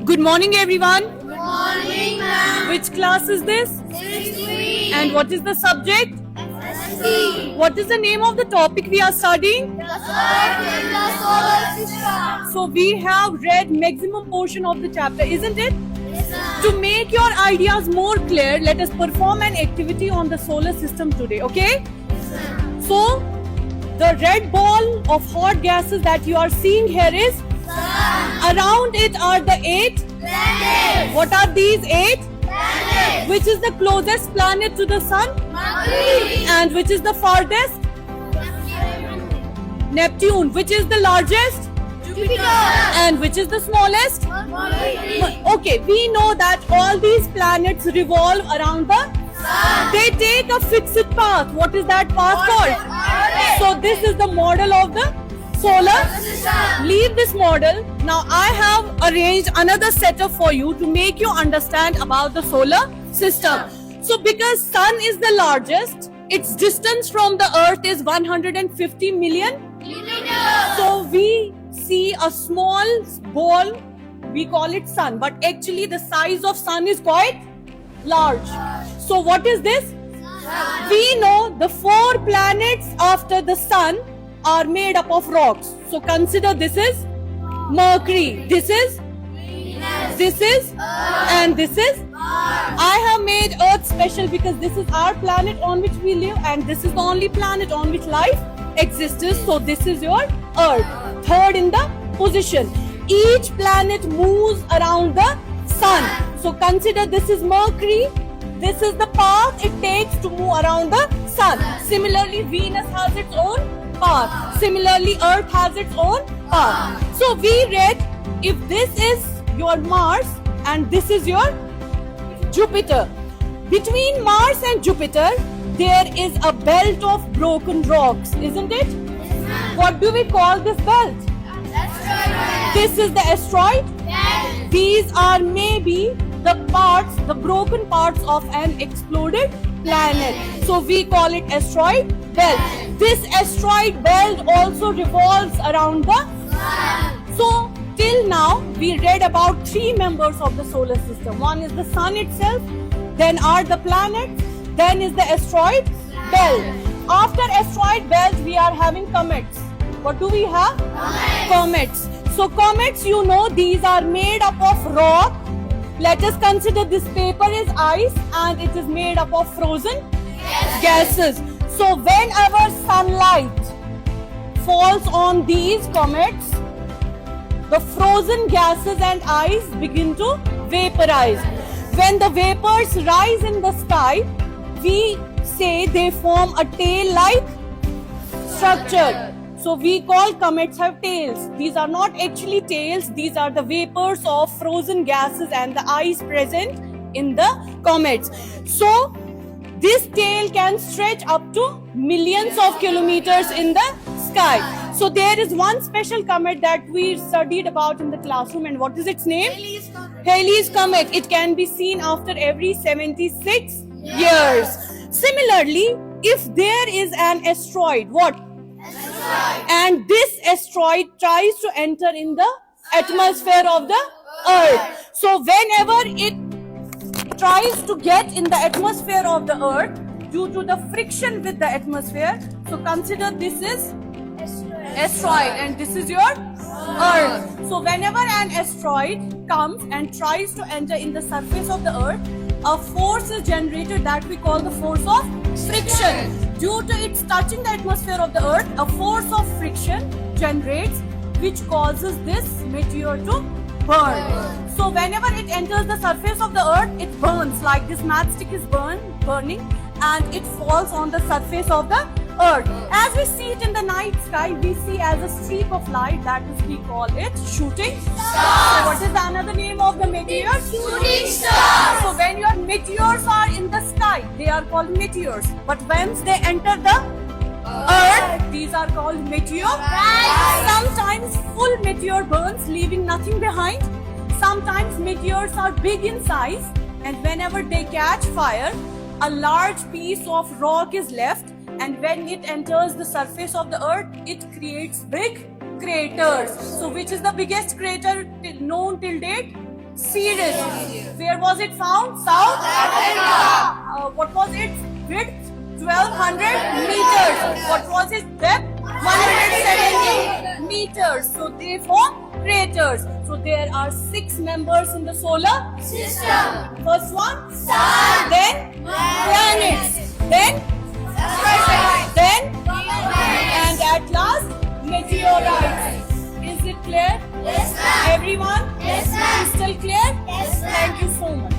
Good morning, everyone. Good morning, ma'am. Which class is this? 6th. And what is the subject? SSC. What is the name of the topic we are studying? The Earth in the solar system. So we have read maximum portion of the chapter, isn't it? Yes, ma'am. To make your ideas more clear, let us perform an activity on the solar system today, okay? Yes, ma'am. So, the red ball of hot gases that you are seeing here is, Sun. around it are the 8. Planet. What are these 8? Planet. Which is the closest planet to the sun? Mercury. And which is the farthest? Neptune. Which is the largest? Jupiter. And which is the smallest? Mercury. Okay, we know that all these planets revolve around the Sun. They take a fixed path. What is that path called? Orbit. So this is the model of the solar. System. Leave this model. Now I have arranged another setup for you to make you understand about the solar system. So because sun is the largest, its distance from the earth is 150 million. Kilometers. So we see a small ball, we call it sun, but actually the size of sun is quite large. So what is this? Sun. We know the 4 planets after the sun are made up of rocks. So consider this is Mercury, this is, Venus. this is, and this is. Earth. I have made Earth special because this is our planet on which we live, and this is the only planet on which life exists. So this is your Earth, third in the position. Each planet moves around the sun. So consider this is Mercury. This is the path it takes to move around the sun. Similarly, Venus has its own path. Similarly, Earth has its own path. So we read, if this is your Mars and this is your Jupiter. Between Mars and Jupiter, there is a belt of broken rocks, isn't it? Yes, ma'am. What do we call this belt? Asteroid. This is the asteroid. Belt. These are maybe the parts, the broken parts of an exploded planet. So we call it asteroid belt. This asteroid belt also revolves around the. Sun. So till now we read about 3 members of the solar system. One is the sun itself, then are the planets, then is the asteroid belt. After asteroid belt we are having comets. What do we have? Comets. So comets, you know, these are made up of rock. Let us consider this paper is ice and it is made up of frozen gases. So whenever sunlight falls on these comets, the frozen gases and ice begin to vaporize. When the vapors rise in the sky, we say they form a tail-like structure. So we call comets have tails. These are not actually tails, these are the vapors of frozen gases and the ice present in the comets. So this tail can stretch up to millions of kilometers in the sky. So there is one special comet that we studied about in the classroom, and what is its name? Halley's Comet. It can be seen after every 76 years. Similarly, if there is an asteroid, what? And this asteroid tries to enter in the atmosphere of the Earth. So whenever it tries to get in the atmosphere of the Earth, due to the friction with the atmosphere, so consider this is asteroid and this is your Earth. So whenever an asteroid comes and tries to enter in the surface of the Earth, a force is generated that we call the force of friction. Due to its touching the atmosphere of the Earth, a force of friction generates which causes this meteor to burn. So whenever it enters the surface of the Earth, it burns like this matchstick is burning and it falls on the surface of the Earth. As we see it in the night sky, we see as a streak of light, that is we call it shooting star. So what is another name of the meteor? Shooting stars. So when your meteors are in the sky, they are called meteors. But once they enter the Earth, these are called meteorites. Sometimes full meteor burns, leaving nothing behind. Sometimes meteors are big in size, and whenever they catch fire, a large piece of rock is left, and when it enters the surface of the Earth, it creates big craters. So which is the biggest crater known till date? Sirius. Where was it found? South Africa. What was its width? 1200 meters. What was its depth? 170 meters. So they form craters. So there are 6 members in the solar System. First one, Sun. then planets, then then and at last meteorites. Is it clear? Yes, ma'am. Everyone? Yes, ma'am. Crystal clear? Yes, ma'am. Thank you so much.